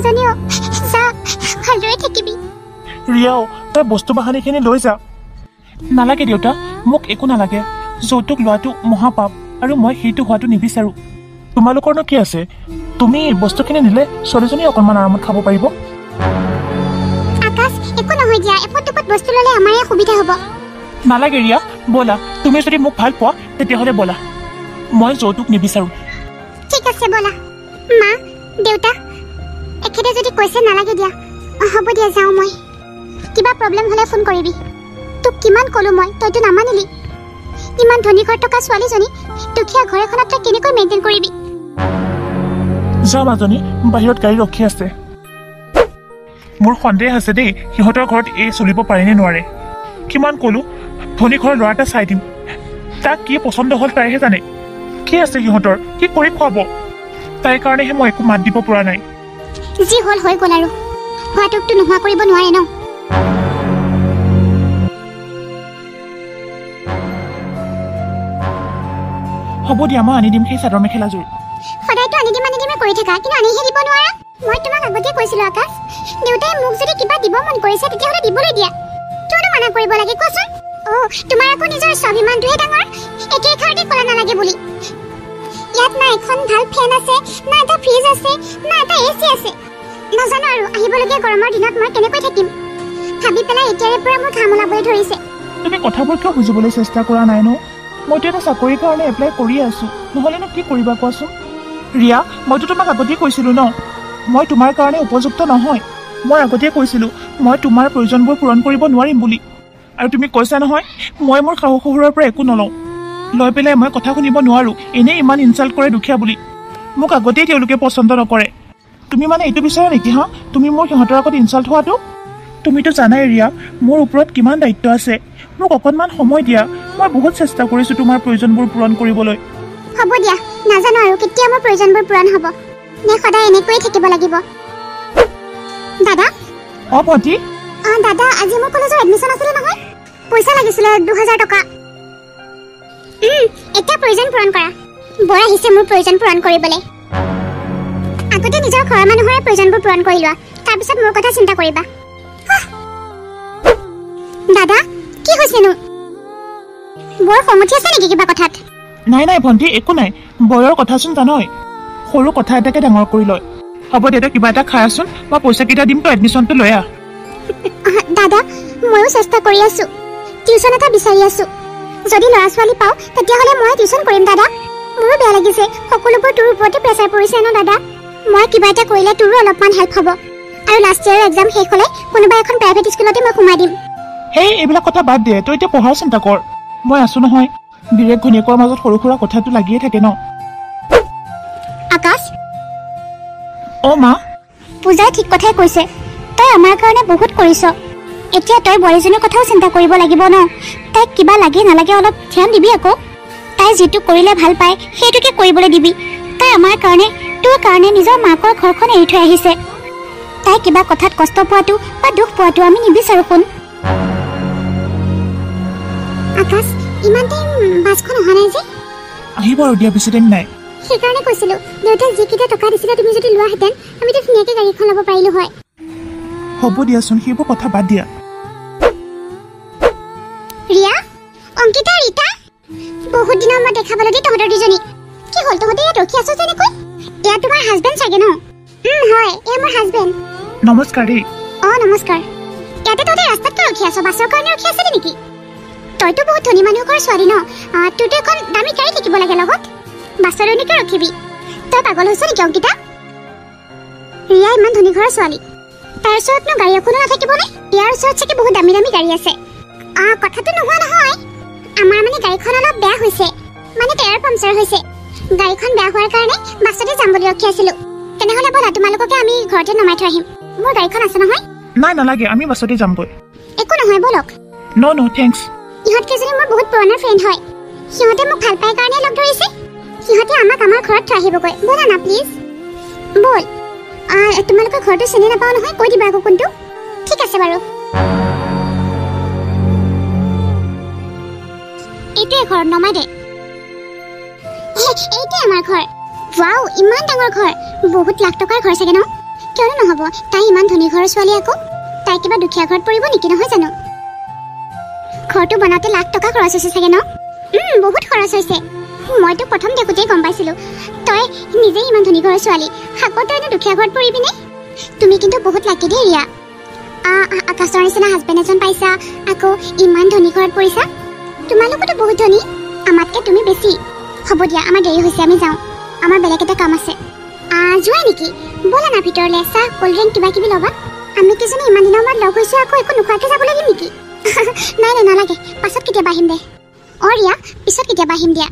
মাজনীও যা ভালদৰে থাকিবি ৰিয়াও তই বস্তু বাহানিখিনি লৈ যা নালাগে দেউতা মোক একো নালাগে যৌতুক লোৱাটো মহাপাপ আৰু মই সেইটো হোৱাটো নিবিচাৰো তোমালোকৰনো কি আছে তুমি বস্তুখিনি নিলে ছোৱালীজনী অকণমান আৰামত খাব পাৰিব আকাশ একো নহয় দিয়া এপত দুপত বস্তু ল'লে আমাৰে সুবিধা হ'ব নালাগে ৰিয়া ব'লা তুমি যদি মোক ভাল পোৱা তেতিয়াহ'লে ব'লা মই যৌতুক নিবিচাৰো ঠিক আছে ব'লা মা দেউতা এখেতে যদি কৈছে নালাগে দিয়া হ'ব দিয়া যাওঁ মই কিবা প্ৰব্লেম হ'লে ফোন কৰিবি তোক কিমান ক'লো মই তইতো নামানিলি ইমান ধনী ঘৰ থকা ছোৱালীজনী দুখীয়া ঘৰ এখনত তই কেনেকৈ মেইনটেইন কৰিবি যা মাজনী বাহিৰত গাড়ী ৰখি আছে মোৰ সন্দেহ আছে দেই সিহঁতৰ ঘৰত এই চলিব পাৰেনে নোৱাৰে কিমান ক'লো ধনী ঘৰৰ ল'ৰা এটা চাই দিম তাক কি পচন্দ হ'ল তাইহে জানে কি আছে সিহঁতৰ কি কৰি খুৱাব তাইৰ কাৰণেহে মই একো মাত দিব পৰা নাই যি হ'ল হৈ গ'ল আৰু হোৱাটোকতো নোহোৱা কৰিব নোৱাৰে ন হ'ব দিয়া মই আনি দিম সেই চাদৰ মেখেলাযোৰ সদায়তো আনি দিমে কৰি থাকা কিন্তু আনিহে দিব নোৱাৰা মই তোমাক আগতে কৈছিলো আকাশ দেউতাই মোক যদি কিবা দিব মন কৰিছে তেতিয়াহ'লে দিবলৈ দিয়া কিয়নো মানা কৰিব লাগে কোৱাচোন তোমাৰ আকৌ নিজৰ স্বাভিমানটোহে ডাঙৰ একে ঘৰতে ক'লা নালাগে বুলি ইয়াত না এখন ভাল ফেন আছে না এটা ফ্ৰিজ আছে না এটা এচি আছে নাজানো আৰু আহিবলগীয়া গৰমৰ দিনত মই কেনেকৈ থাকিম ভাবি পেলাই এতিয়াৰে পৰা মোৰ ঘাম ওলাবলৈ ধৰিছে তুমি কথাবোৰ কিয় বুজিবলৈ চেষ্টা কৰা নাই ন মইতো এটা চাকৰিৰ কাৰণে এপ্লাই কৰি আছো নহ'লেনো কি কৰিবা কোৱাচোন ৰিয়া মইতো তোমাক আগতেই কৈছিলো ন মই তোমাৰ কাৰণে উপযুক্ত নহয় মই আগতেই কৈছিলো মই তোমাৰ প্ৰয়োজনবোৰ পূৰণ কৰিব নোৱাৰিম বুলি আৰু তুমি কৈছা নহয় মই মোৰ শাহু শহুৰৰ পৰা একো নলওঁ লৈ পেলাই মই কথা শুনিব নোৱাৰো এনেই ইমান ইনচাল্ট কৰে দুখীয়া বুলি মোক আগতেই তেওঁলোকে পচন্দ নকৰে তুমি মানে এইটো বিচাৰা নেকি হা তুমি মোৰ সিহঁতৰ আগত ইনচাল্ট হোৱাটো তুমিতো জানাই ৰিয়া মোৰ ওপৰত কিমান দায়িত্ব আছে মোক অকণমান সময় দিয়া মই বহুত চেষ্টা কৰিছো তোমাৰ প্ৰয়োজনবোৰ পূৰণ কৰিবলৈ হ'ব দিয়া নাজানো আৰু কেতিয়া মোৰ প্ৰয়োজনবোৰ পূৰণ হ'ব নে সদায় এনেকৈয়ে থাকিব লাগিব দাদা ভণ্টি দাদা আজি মোৰ কলেজৰ এডমিশ্যন আছিলে নহয় পইচা লাগিছিলে 2000 টকা এতিয়া প্ৰয়োজন পূৰণ কৰা বৰ আহিছে মোৰ প্ৰয়োজন পূৰণ কৰিবলৈ আগতে নিজৰ ঘৰৰ মানুহৰে প্ৰয়োজনবোৰ পূৰণ কৰি লোৱা তাৰপিছত মোৰ কথা চিন্তা কৰিবা দাদা কি হৈছেনো বৰ খঙতি আছে নেকি কিবা কথাত নাই নাই ভণ্টি একো নাই বয়ৰ কথাচোন জানই সৰু কথা এটাকে ডাঙৰ কৰি লয় হ'ব দে তই কিবা এটা খাই আছোন মই পইচাকেইটা দিম তই এডমিশ্যনটো লৈ আহ দাদা ময়ো চেষ্টা কৰি আছো টিউচন এটা বিচাৰি আছো যদি ল'ৰা ছোৱালী পাওঁ তেতিয়াহ'লে মই টিউচন কৰিম দাদা মোৰো বেয়া লাগিছে সকলোবোৰ তোৰ ওপৰতে প্ৰেছাৰ পৰিছে ন দাদা মই কিবা এটা কৰিলে তোৰো অলপমান হেল্প হ'ব আৰু লাষ্ট ইয়াৰৰ এক্সাম শেষ হ'লে কোনোবা এখন প্ৰাইভেট স্কুলতে মই সোমাই দিম হেই এইবিলাক কথা বাদ দে তই এতিয়া পঢ়াৰ চিন্তা কৰ মই আছো নহয় বিৰেক ঘনীয়েকৰ মাজত সৰু সুৰা কথাটো লাগিয়ে থাকে ন আকাশ মা পূজাই ঠিক কথাই কৈছে তই আমাৰ কাৰণে বহুত কৰিছ এতিয়া তই বোৱাৰীজনীৰ কথাও চিন্তা কৰিব লাগিব ন তাইক কিবা লাগে নালাগে অলপ ধ্যান দিবি আকৌ তাই যিটো কৰিলে ভাল পায় সেইটোকে কৰিবলৈ দিবি তাই আমাৰ কাৰণে তোৰ কাৰণে নিজৰ মাকৰ ঘৰখন এৰি থৈ আহিছে তাই কিবা কথাত কষ্ট পোৱাটো বা দুখ পোৱাটো আমি নিবিচাৰো শুন আকাশ ইমান টাইম বাছখন অহা নাই যে আহিব আৰু দিয়া বেছি টাইম নাই সেইকাৰণে কৈছিলো দেউতাই যিকেইটা টকা দিছিলে তুমি যদি লোৱাহেঁতেন আমিতো ধুনীয়াকৈ গাড়ীখন ল'ব পাৰিলো হয় হ'ব দিয়াচোন সেইবোৰ কথা বাদ দিয়া ৰিয়া অংকিতা ৰীতা বহুত দিনৰ মই দেখা পালো দেই তহঁতৰ দুজনী কি হ'ল তহঁতে ইয়াত ৰখি আছো যেনেকৈ এয়া তোমাৰ হাজবেণ্ড চাগে ন হয় এয়া মোৰ হাজবেণ্ড নমস্কাৰ দেই নমস্কাৰ ইয়াতে তহঁতে ৰাস্তাত কিয় ৰখি আছ বাছৰ কাৰণে ৰখি আছিলি নেকি তইতো বহুত ধনী মানুহ ঘৰৰ ছোৱালী ন তোৰতো এখন দামী গাড়ী থাকিব লাগে লগত বাছৰ এনেকৈ ৰখিবি তই পাগল হৈছ নেকি অংকিতা ৰিয়া ইমান ধনী ঘৰৰ ছোৱালী তাৰ ওচৰতনো গাড়ী এখনো নাথাকিবনে ইয়াৰ ওচৰত চাগে বহুত দামী দামী গাড়ী আছে কথাটো নোহোৱা নহয় আমাৰ মানে গাড়ীখন অলপ বেয়া হৈছে মানে টায়াৰ পামচাৰ হৈছে গাড়ীখন বেয়া হোৱাৰ কাৰণে বাছতে যাম বুলি ৰখি আছিলো তেনেহ'লে ব'লা তোমালোককে আমি ঘৰতে নমাই থৈ আহিম মোৰ গাড়ীখন আছে নহয় নাই নালাগে আমি বাছতে যামগৈ একো নহয় ব'লক ন থেংকছ ইহঁত কেইজনী মোৰ বহুত পুৰণা ফ্ৰেণ্ড হয় সিহঁতে মোক ভাল পাই কাৰণে লগ ধৰিছে সিহঁতে আমাক আমাৰ ঘৰত থৈ আহিবগৈ ব'লা না প্লিজ ব'ল তোমালোকৰ ঘৰটো চিনি নাপাওঁ নহয় কৈ দিবা আকৌ কোনটো ঠিক আছে বাৰু এইটোৱে ঘৰ নমাই দে এইটোৱে আমাৰ ঘৰ ৱাও ইমান ডাঙৰ ঘৰ বহুত লাখ টকাৰ ঘৰ চাগে ন কিয়নো নহ'ব, তাই ইমান ধনী ঘৰৰ ছোৱালী আকৌ। তাই কিবা দুখীয়া ঘৰত পৰিব নেকি, নহয় জানো? ঘৰটো বনাওঁতে লাখ টকা খৰচ হৈছে চাগে ন? বহুত খৰচ হৈছে। মইতো প্ৰথম দেখোঁতেই গম পাইছিলোঁ তই নিজেই ইমান ধনী ঘৰৰ ছোৱালী, আকৌ তইনো দুখীয়া ঘৰত পৰিবিনে? তুমি কিন্তু বহুত লাকি দেই ৰিয়া। আকাশৰ নিচিনা হাজবেণ্ড এজন পাইছা, আকৌ ইমান ধনী ঘৰত পৰিছা। তোমালোকতো বহুত ধনী, আমাতকৈ তুমি বেছি। হ'ব দিয়া, আমাৰ দেৰি হৈছে, আমি যাওঁ, আমাৰ বেলেগ এটা কাম আছে। যোৱা নেকি? ব'লা না ভিতৰলৈ, চাহ ক'ল্ড ড্ৰিংক কিবা কিবি ল'বা। আমি কেইজনী ইমান দিনৰ মূৰত লগ হৈছোঁ, আকৌ একো নোখোৱাকৈ যাব লাগিল নেকি? নাই নালাগে, পাছত কেতিয়াবা আহিম দে। ৰিয়া, পিছত কেতিয়াবা আহিম দিয়া।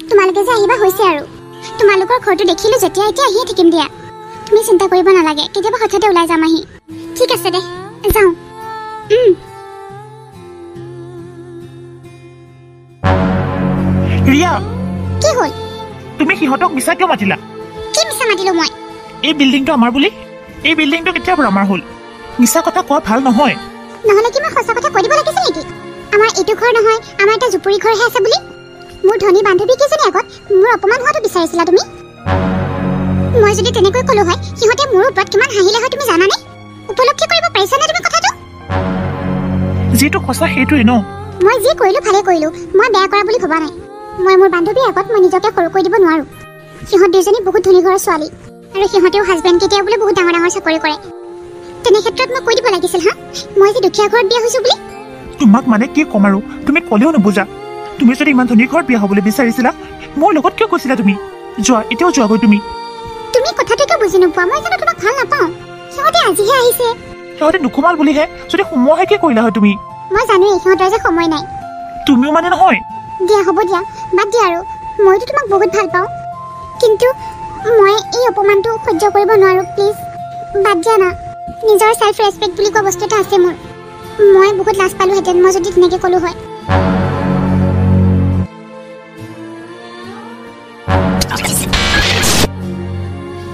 তোমালোকে যে আহিবা হৈছে আৰু। তোমালোকৰ ঘৰটো দেখিলোঁ যেতিয়া, এতিয়া আহিয়ে থাকিম দিয়া। তুমি চিন্তা কৰিব নালাগে, কেতিয়াবা হঠাতে ওলাই যাম আহি। ঠিক আছে দে, যাওঁ। ৰিয়া, কি হ'ল? তুমি সিহঁতক মিছা কিয় মাতিলা? কি মিছা মাতিলোঁ মই? এই বিল্ডিংটো আমাৰ বুলি? এই বিল্ডিংটো কেতিয়াৰ পৰা আমাৰ হ'ল? মিছা কথা কোৱা ভাল নহয়। নহ'লে কি মই সঁচা কথা কৈ দিব লাগিছিল নেকি? আমাৰ এইটো ঘৰ নহয়, আমাৰ এটা জুপুৰি ঘৰহে আছে বুলি। মোৰ ধনী বান্ধৱী কেইজনী আগত মোৰ অপমান হোৱাটো বিচাৰিছিলা তুমি? মই যদি তেনেকৈ ক'লো হয়, সিহঁতে মোৰ ওপৰত কিমান হাঁহিলে হয় তুমি জানানে? উপলব্ধি কৰিব পাৰিছানে তুমি কথাটো? যিটো সঁচা সেইটোৱে ন। মই যি কৰিলোঁ ভালে কৰিলোঁ, মই বেয়া কৰা বুলি ভবা নাই। মই মোৰ বান্ধৱীৰ আগত মই নিজকে সৰু কৰি দিব নোৱাৰোঁ। সিহঁত দুজনী বহুত ধনী ঘৰৰ ছোৱালী, আৰু সিহঁতেও হাজবেণ্ড কেতিয়াও বোলে বহুত ডাঙৰ ডাঙৰ চাকৰি কৰে। তেনে ক্ষেত্ৰত মই কৈ দিব লাগিছিল হা, মই যে দুখীয়া ঘৰত বিয়া হৈছোঁ বুলি। তোমাক মানে কি ক'ম আৰু, তুমি ক'লেও নুবুজা। তুমি যদি ইমান ধনী ঘৰত বিয়া হ'বলৈ বিচাৰিছিলা, মোৰ লগত কিয় কৈছিলা তুমি? যোৱা, এতিয়াও যোৱাগৈ তুমি। তুমি কথাটো কিয় বুজি নোপোৱা? মই জানো তোমাক ভাল নাপাওঁ। সিহঁতে আজিহে আহিছে। সিহঁতে নোসোমাল বুলিহে, যদি সোমোৱাহে কি কৰিলা হয় তুমি? মই জানোৱেই সিহঁতৰ যে সময় নাই। তুমিও মানে নহয়? দিয়া হ'ব দিয়া, বাদ দিয়া আৰু। মইতো তোমাক বহুত ভাল পাওঁ, কিন্তু মই এই অপমানটো সহ্য কৰিব নোৱাৰোঁ। প্লিজ বাদ দিয়া না। নিজৰ ছেল্ফ ৰেচপেক্ট বুলি কোৱা বস্তু এটা আছে মোৰ। মই বহুত লাজ পালোহেঁতেন মই যদি তেনেকৈ ক'লোঁ হয়।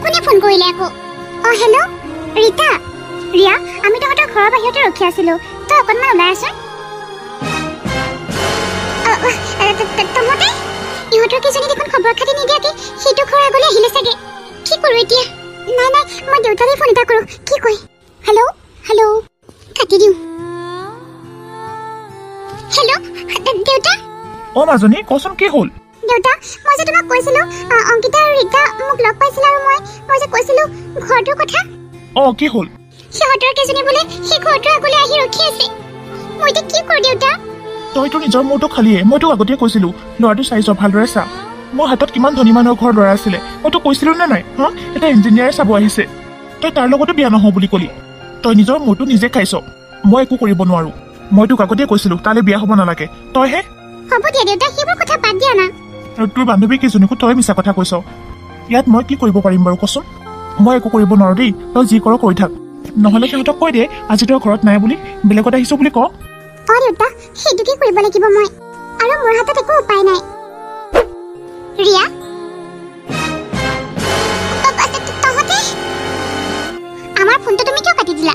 কোনে ফোন কৰিলে আকৌ? হেল্ল' ৰীতা। ৰিয়া, আমি তহঁতৰ ঘৰৰ বাহিৰতে ৰখি আছিলোঁ, তই অকণমান ওলাই আছোন। তহঁতে ইহঁতৰ কেইজনী দেখোন খবৰ খাতি নিদিয়াকৈ সেইটো ঘৰ আগলৈ আহিলে চাগে। কি কৰোঁ এতিয়া? নাই মই দেউতালৈ ফোন এটা কৰোঁ। কি কয়? হেল্ল' কাটি দিওঁ। হেল্ল' দেউতা। মাজনী, কচোন কি হ'ল? দেউতা, মই যে তোমাক কৈছিলোঁ অংকিতা আৰু ৰীতা মোক লগ পাইছিল, আৰু মই যে কৈছিলোঁ ঘৰটোৰ কথা। কি হ'ল? সিহঁতৰ কেইজনী বোলে সেই ঘৰটোৰ আগলৈ আহি ৰখি আছে। মই এতিয়া কি কৰোঁ দেউতা? তইতো নিজৰ মূৰটো খালিয়ে। মই তোক আগতে কৈছিলোঁ ল'ৰাটো চাইছ, ভালদৰে চা। মোৰ হাতত কিমান ধনী মানুহৰ ঘৰ ল'ৰা আছিলে, মই তোক কৈছিলোঁ নে নাই? এটা ইঞ্জিনিয়াৰে চাব আহিছে, তই তাৰ লগতো বিয়া নহওঁ বুলি ক'লি। তই নিজৰ মূৰটো নিজে খাইছ, মই একো কৰিব নোৱাৰোঁ। মই তোক আগতে কৈছিলোঁ তালৈ বিয়া হ'ব নালাগে, তইহে। হ'ব দিয়া দেউতা, সেইবোৰ কথা বাদ দিয়া না। আৰু তোৰ বান্ধৱী কেইজনীকো তই মিছা কথা কৈছ। ইয়াত মই কি কৰিব পাৰিম বাৰু কচোন? মই একো কৰিব নোৱাৰোঁ দেই, তই যি কৰ কৰি থাক। নহ'লে সিহঁতক কৈ দে আজি তই ঘৰত নাই বুলি, বেলেগত আহিছ বুলি ক। দেউতা, সেইটোকে কৰিব লাগিব মই, আৰু মোৰ হাতত একো উপায় নাই। ৰিয়া, তহঁতে আমাৰ ফোনটো তুমি কিয় কাটি দিলা?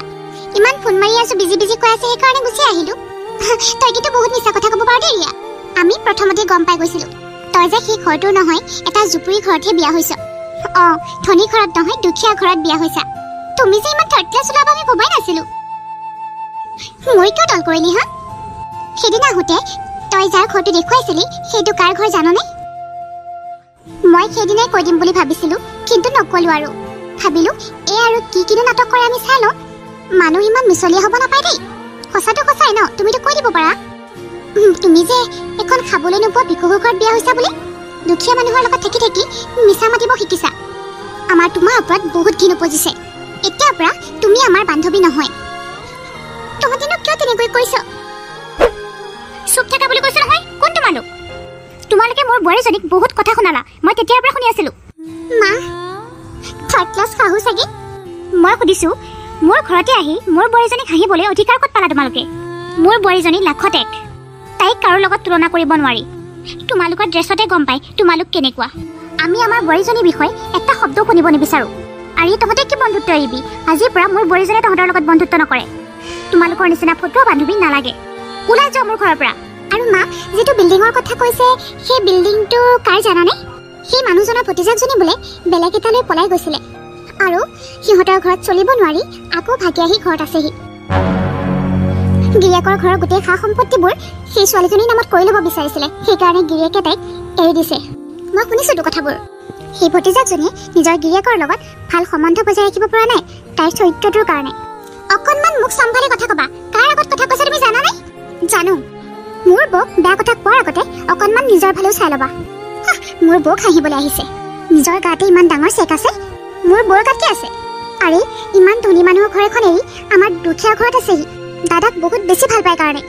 ইমান ফোন মাৰি আছো, বিজি কৈ আছে, সেইকাৰণে গুচি আহিলোঁ। তই কিন্তু বহুত মিছা কথা ক'ব পাৰ দেই ৰিয়া। আমি প্ৰথমতে গম পাই গৈছিলোঁ তই যে সেই ঘৰটোৰ নহয়, এটা জুপুৰি ঘৰতহে বিয়া হৈছ। ধনী ঘৰত নহয়, দুখীয়া ঘৰত বিয়া হৈছা। তুমি যে ইমান থাৰ্ড ক্লাছ ওলাব আমি ভবাই নাছিলোঁ। মই কিয় দল কৰিলি হা? সেইদিনা আহোঁতে তই যাৰ ঘৰটো দেখুৱাইছিলি সেইটো কাৰ ঘৰ জাননে? মই সেইদিনাই কৈ দিম বুলি ভাবিছিলোঁ, কিন্তু নক'লোঁ আৰু। ভাবিলোঁ এই আৰু কিনো নাটক কৰে আমি চাই লওঁ। মানুহ ইমান মিছলীয়া হ'ব নাপায় দেই। সঁচাটো সঁচাই ন, তুমিতো কৈ দিব পাৰা। তুমি যে এখন খাবলৈ নোপোৱা ভিকহু ঘৰত বিয়া হৈছা বুলি দুখীয়া মানুহৰ লগত থাকি থাকি মিছা মাতিব শিকিছা। আমাৰ তোমাৰ ওপৰত বহুত ঘিণ উপজিছে। এতিয়াৰ পৰা তুমি আমাৰ বান্ধৱী নহয়। তহঁতিনো কিয় তেনেকৈ কৈছ? চুপ থাকা বুলি কৈছো নহয়। কোন তোমালোকে মোৰ বোৱাৰীজনীক বহুত কথা শুনালা, মই তেতিয়াৰ পৰা শুনি আছিলোঁ। মা, থাৰ্ড ক্লাছ শাহু চাগে? মই সুধিছোঁ, মোৰ ঘৰতে আহি মোৰ বোৱাৰীজনীক হাঁহিবলৈ অধিকাৰ ক'ত পালা তোমালোকে? মোৰ বোৱাৰীজনী লাখত এক, তাইক কাৰো লগত তুলনা কৰিব নোৱাৰি। তোমালোকৰ ড্ৰেছতে গম পাই তোমালোক কেনেকুৱা। আমি আমাৰ বোৱাৰীজনীৰ বিষয়ে এটা শব্দও শুনিব নিবিচাৰোঁ। আৰু তহঁতে কি বন্ধুত্ব এৰিবি? আজিৰ পৰা মোৰ বোৱাৰীজনীয়ে তহঁতৰ লগত বন্ধুত্ব নকৰে। তোমালোকৰ নিচিনা ফটোৱা বান্ধৱী নালাগে। ওলাই যোৱা মোৰ ঘৰৰ পৰা। আৰু মা, যিটো বিল্ডিঙৰ কথা কৈছে সেই বিল্ডিংটো কাৰ জানানে? সেই মানুহজনৰ ভতিজাকজনী বোলে বেলেগ এটালৈ পলাই গৈছিলে, আৰু সিহঁতৰ ঘৰত চলিব নোৱাৰি আকৌ ভাগি আহি ঘৰত আছেহি। গিৰিয়েকৰ ঘৰৰ গোটেই সা সম্পত্তিবোৰ সেই ছোৱালীজনীৰ নামত কৰি ল'ব বিচাৰিছিলে, সেইকাৰণে গিৰিয়েকে তাইক এৰি দিছে। মই শুনিছোতো কথাবোৰ। সেই ভতিজাকজনীয়ে নিজৰ গিৰিয়েকৰ লগত ভাল সম্বন্ধ বজাই ৰাখিব পৰা নাই তাইৰ চৰিত্ৰটোৰ কাৰণে। অকণমান মুখ চম্ভালি কথা কবা। কাৰ আগত কথা কৈছা তুমি জানা নাই? জানো। মোৰ বৌক বেয়া কথা কোৱাৰ আগতে অকণমান নিজৰ ভালেও চাই ল'বা। মোৰ বৌক হাঁহিবলৈ আহিছে। নিজৰ গাতে ইমান ডাঙৰ চেক আছে, মোৰ বৌৰ গাত কি আছে? আৰে ইমান ধনী মানুহৰ ঘৰ এখন এৰি আমাৰ দুখীয়া ঘৰত আছেহি। দাদাক বহুত বেছি ভাল পায় কাৰণে।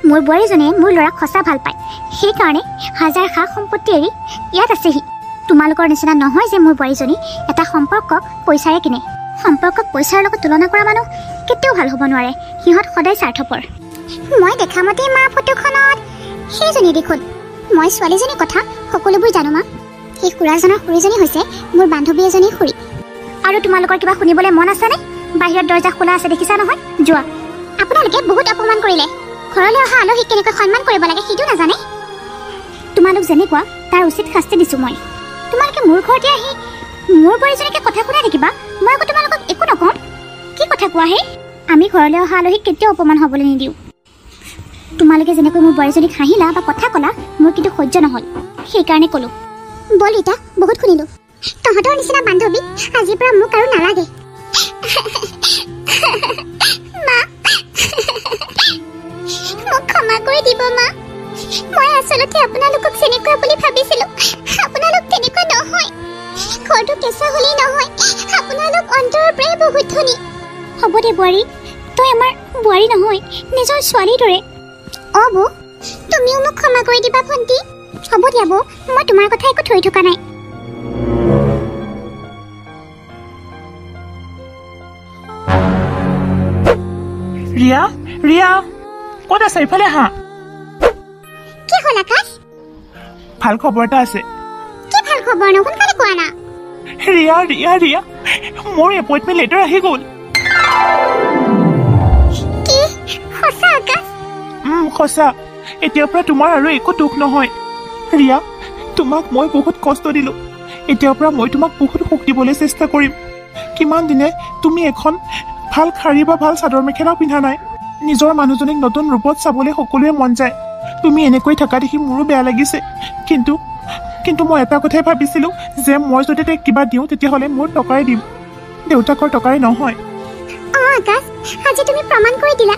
মোৰ বোৱাৰীজনীয়ে মোৰ ল'ৰাক সঁচা ভাল পায়, সেইকাৰণে হাজাৰ সা সম্পত্তি এৰি ইয়াত আছেহি। তোমালোকৰ নিচিনা নহয় যে মোৰ বোৱাৰীজনী এটা সম্পৰ্কক পইচাৰে কিনে। সম্পৰ্কক পইচাৰ লগত তুলনা কৰা মানুহ কেতিয়াও ভাল হ'ব নোৱাৰে। সিহঁত সদায় স্বাৰ্থপৰ। মই দেখামতে মা ফটোখনত সেইজনী দেখোন। মই ছোৱালীজনীৰ কথা সকলোবোৰ জানো মা। সেই খুৰাজনৰ খুৰীজনী হৈছে মোৰ বান্ধৱী এজনীৰ খুৰী। আৰু তোমালোকৰ কিবা শুনিবলৈ মন আছেনে? বাহিৰত দৰ্জা খোলা আছে দেখিছা নহয়, যোৱা। আপোনালোকে বহুত অপমান কৰিলে। ঘৰলৈ অহা আলহীক কেনেকৈ সন্মান কৰিব লাগে সেইটো নাজানে। তোমালোক যেনেকুৱা তাৰ উচিত শাস্তি দিছোঁ মই। তোমালোকে মোৰ ঘৰতে আহি মোৰ বোৱাৰীজনীকে কথা শুনাই থাকিবা, মই আকৌ তোমালোকক একো নকওঁ। কি কথা কোৱা হে? আমি ঘৰলৈ অহা আলহীক কেতিয়াও অপমান হ'বলৈ নিদিওঁ। তোমালোকে যেনেকৈ মোৰ বোৱাৰীজনীক হাঁহিলা বা কথা ক'লা, মোৰ কিন্তু সহ্য নহ'ল, সেইকাৰণে ক'লোঁ। বল ৰীতা, বহুত শুনিলোঁ। তহঁতৰ নিচিনা বান্ধৱী আজিৰ পৰা মোক আৰু নালাগে। মা, মোক ক্ষমা কৰি দিব মা। মই আচলতে আপোনালোকক যেনেকুৱা বুলি ভাবিছিলোঁ, আপোনালোক তেনেকুৱা নহয়। ঘৰটো কেঁচা হ'লেই নহয়, আপোনালোক অন্তৰৰ পৰাই বহুত ধনী। হ'ব দে বোৱাৰী, তই আমাৰ বোৱাৰী নহয়, নিজৰ ছোৱালীৰ দৰে। অ' বৌ, তুমিও মোক ক্ষমা কৰি দিবা ভণ্টি। হ'ব দিয়া বৌ, মই তোমাৰ কথা একো থৈ থকা নাই। ৰিয়া, ৰিয়া, ক'ত আছে? ইফালে আহা। কি হ'ল আকাশ? ভাল খবৰ এটা আছে। কি ভাল খবৰ নো? সোনকালে কোৱা না। ৰিয়া, ৰিয়া, ৰিয়া, মোৰ এপইণ্টমেণ্ট লেটাৰ আহি গ'ল। কি সঁচা আকাশ? সঁচা। এতিয়াৰ পৰা তোমাৰ আৰু একো দুখ নহয়। ৰিয়া, তোমাক মই বহুত কষ্ট দিলোঁ। এতিয়াৰ পৰা মই তোমাক বহুত সুখ দিবলৈ চেষ্টা কৰিম। কিমান দিনে তুমি এখন ভাল শাৰী বা ভাল চাদৰ মেখেলাও পিন্ধা নাই। নিজৰ মানুহজনীক নতুন ৰূপত চাবলৈ সকলোৱে মন যায়। তুমি এনেকৈ থকা দেখি মোৰো বেয়া লাগিছে। কিন্তু মই এটা কথাই ভাবিছিলোঁ যে মই যদি তাইক কিবা দিওঁ তেতিয়াহ'লে মোৰ টকাৰে দিম, দেউতাকৰ টকাৰে নহয়। অঁ আকাশ, আজি তুমি প্ৰমাণ কৰি দিলা।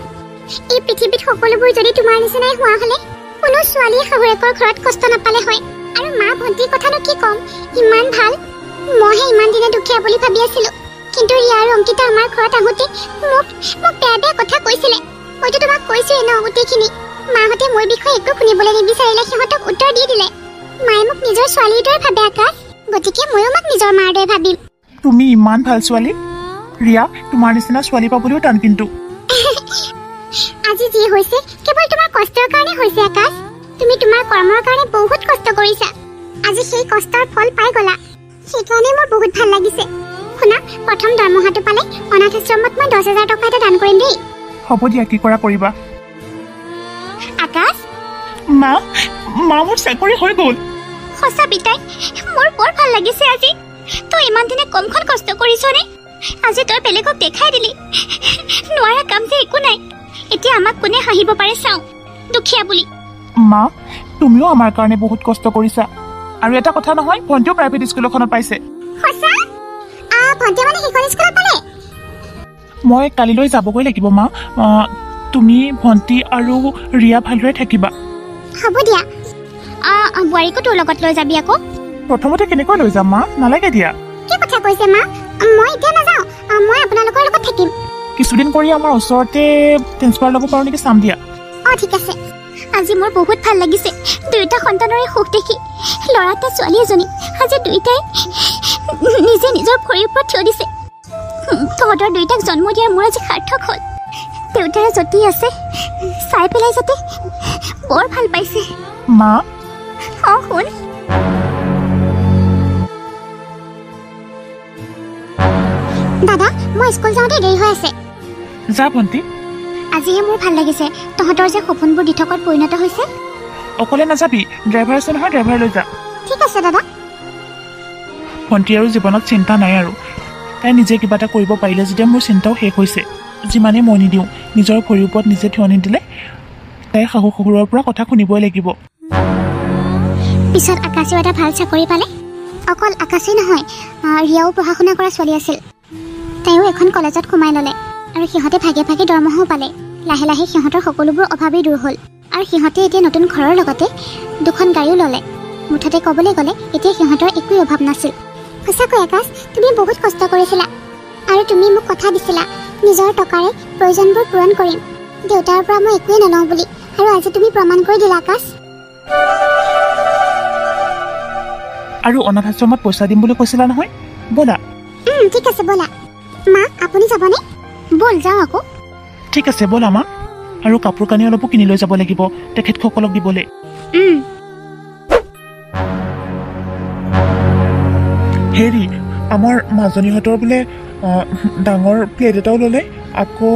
এই পৃথিৱীত সকলোবোৰ যদি তোমাৰ নিচিনাই হোৱা হ'লে কোনো ছোৱালীয়ে শাহুৱেকৰ ঘৰত কষ্ট নাপালে হয়। আৰু মা ভণ্টিৰ কথানো কি ক'ম, ইমান ভাল। মইহে ইমান দিনে দুখীয়া বুলি ভাবি আছিলোঁ, কিন্তু ৰিয়া আৰু অংকিতা আমাৰ ঘৰত আহোঁতে মোক বেয়া বেয়া কথা কৈছিলে। মইতো তোমাক কৈছোঁৱে ন গোটেইখিনি। মাহঁতে মোৰ বিষয়ে একো শুনিবলৈ নিবিচাৰিলে, সিহঁতক উত্তৰ দি দিলে। মায়ে মোক নিজৰ ছোৱালীৰ দৰে ভাবে আকাশ, গতিকে ময়ো মোক নিজৰ মাৰ দৰে ভাবিম। তুমি ইমান ভাল ছোৱালী। ৰিয়া, তোমাৰ নিচিনা ছোৱালী পাবলৈও টান। কিন্তু আজি যি হৈছে কেৱল তোমাৰ কষ্টৰ কাৰণে হৈছে আকাশ। তুমি তোমাৰ কৰ্মৰ কাৰণে বহুত কষ্ট কৰিছা। আজি সেই কষ্টৰ ফল পাই গলা, সেইকাৰণে মোৰ বহুত ভাল লাগিছে। শুনা, প্ৰথম দৰমহাটো পালে অনাথ আশ্ৰমত মই 10,000 টকা এটা দান কৰিম দেই। হ'ব দিয়া, কি কৰা কৰিবা। আকাশ, মা, মোৰ চাকৰি হৈ গ'ল। সঁচা পিতাই, মোৰ বৰ ভাল লাগিছে আজি। তই ইমান দিনে কমখন কষ্ট কৰিছনে? আজি তই বেলেগক দেখাই দিলি নোৱাৰা কাম যে একো নাই। এতিয়া আমাক কোনে হাঁহিব পাৰে চাওঁ, দুখীয়া বুলি। মা, তুমিও আমাৰ কাৰণে বহুত কষ্ট কৰিছা। আৰু এটা কথা নহয়, ভণ্টিও প্ৰাইভেট স্কুল এখনত পাইছে। সঁচা? ভণ্টি মানে সেইখন স্কুলত পালে? মই কালিলৈ যাবগৈ লাগিব মা। তুমি, ভণ্টি আৰু ৰিয়া ভালদৰে থাকিবা। হ'ব দিয়া। বোৱাৰীকো তোৰ লগত লৈ যাবি আকৌ। প্ৰথমতে কেনেকৈ লৈ যাম মা? নালাগে দিয়া। কি কথা কৈছে মা? মই এতিয়া নাযাওঁ, মই আপোনালোকৰ লগত থাকিম। কিছুদিন কৰি আমাৰ ওচৰতে ট্ৰেন্সফাৰ ল'ব পাৰোঁ নেকি, চাম দিয়া। ঠিক আছে। আজি মোৰ বহুত ভাল লাগিছে দুয়োটা সন্তানৰে সুখ দেখি। ল'ৰা এটা ছোৱালী এজনী, আজি দুয়োটাই নিজে নিজৰ ভৰিৰ ওপৰত থিয় দিছে। তহঁতৰ দুয়োটাক জন্ম দিয়াৰ মোৰ আজি সাৰ্থক হ'ল। দেউতাৰে যতি আছে চাই পেলাই যাতে বৰ ভাল পাইছে। মা, শুন, দাদা, মই স্কুল যাওঁতে দেৰি হৈ আছে। যা ভণ্টি। আজিহে মোৰ ভাল লাগিছে তহঁতৰ যে সপোনবোৰ দিঠকত পৰিণত হৈছে। অকলে নাযাবি, ড্ৰাইভাৰ আছে নহয়, ড্ৰাইভাৰ লৈ যা। ঠিক আছে দাদা। ভণ্টি আৰু জীৱনত চিন্তা নাই আৰু, তাই নিজে কিবা এটা কৰিব পাৰিলে যেতিয়া মোৰ চিন্তাও শেষ হৈছে। যিমানেই মই নিদিওঁ, নিজৰ ভৰিৰ ওপৰত নিজে থিয় নিদিলে তাইৰ শাহু শহুৰৰ পৰা কথা শুনিবই লাগিব। পিছত আকাশেও এটা ভাল চাকৰি পালে। অকল আকাশেই নহয়, ৰিয়াও পঢ়া শুনা কৰা ছোৱালী আছিল। তাইও এখন কলেজত সোমাই ল'লে আৰু সিহঁতে ভাগে ভাগে দৰমহাও পালে। লাহে লাহে সিহঁতৰ সকলোবোৰ অভাৱেই দূৰ হ'ল আৰু সিহঁতে এতিয়া নতুন ঘৰৰ লগতে 2খন গাড়ীও ল'লে। মুঠতে ক'বলৈ গ'লে এতিয়া সিহঁতৰ একোৱেই অভাৱ নাছিল। সঁচাকৈ আকাশ, তুমি বহুত কষ্ট কৰিছিলা আৰু তুমি মোক কথা দিছিলা নিজৰ টকাৰে প্ৰয়োজনবোৰ পূৰণ কৰিম, দেউতাৰ পৰা মই একোৱেই নলওঁ বুলি, আৰু আজি তুমি প্ৰমাণ কৰি দিলা আকাশ। আৰু অনাথ আশ্ৰমত পইচা দিম বুলি কৈছিলা নহয়, ব'লা। ঠিক আছে ব'লা। মা, আপুনি যাবনে? ব'ল যাওঁ আকৌ। ঠিক আছে ব'লা মা। আৰু কাপোৰ কানি অলপো কিনি লৈ যাব লাগিব তেখেতসকলক দিবলৈ। হেৰি, আমাৰ মাজনীহঁতৰ বোলে ডাঙৰ প্লেট এটাও ল'লে, আকৌ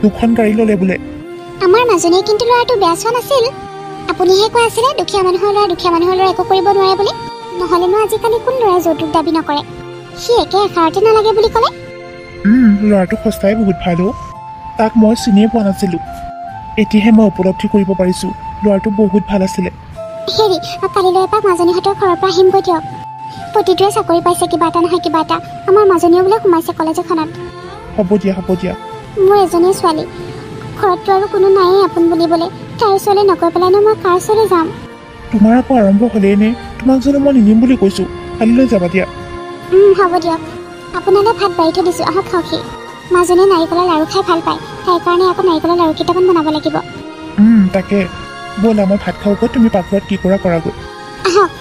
2খন গাড়ী ল'লে বোলে। আমাৰ মাজনীয়ে কিন্তু ল'ৰাটো বেয়া চোৱা নাছিল। আপুনিহে কৈ আছিলে দুখীয়া মানুহৰ ল'ৰা একো কৰিব নোৱাৰে বুলি। নহ'লেনো আজিকালি কোন ল'ৰাই যৌতুক দাবী নকৰে। সি একে এষাৰতে নালাগে বুলি ক'লে। ল'ৰাটো সঁচাই বহুত ভাল অ'। তাক মই চিনিয়ে পোৱা নাছিলোঁ, এতিয়াহে মই উপলব্ধি কৰিব পাৰিছোঁ ল'ৰাটো বহুত ভাল আছিলে। হেৰি, কালিলৈ এপাক মাজনীহঁতৰ ঘৰৰ পৰা আহিমগৈ দিয়ক। প্ৰতিটোৱে চাকৰি পাইছে কিবা এটা নহয় কিবা এটা। আমাৰ মাজনীও বোলে সোমাইছে কলেজ এখনত। হ'ব দিয়া হ'ব দিয়া। মোৰ এজনী ছোৱালী, ঘৰততো আৰু কোনো নায়েই আপোন বুলিবলৈ। তাইৰ ওচৰলৈ নগৈ পেলাইনো মই কাৰ ওচৰলৈ যাম? তোমাৰ আকৌ আৰম্ভ হ'লেই নে? তোমাক জানো মই নিনিম বুলি কৈছোঁ, কালিলৈ যাবা দিয়া। হ'ব দিয়ক। আপোনালৈ ভাত বাঢ়ি থৈ দিছোঁ, আহক খাওকহি। মাজনীয়ে নাৰিকলৰ লাড়ু খাই ভাল পায়, তাইৰ কাৰণে আকৌ নাৰিকলৰ লাড়ু কেইটামান বনাব লাগিব। তাকে ব'লা, মই ভাত খাওঁগৈ, তুমি পাকঘৰত কি কৰাগৈ। আহক।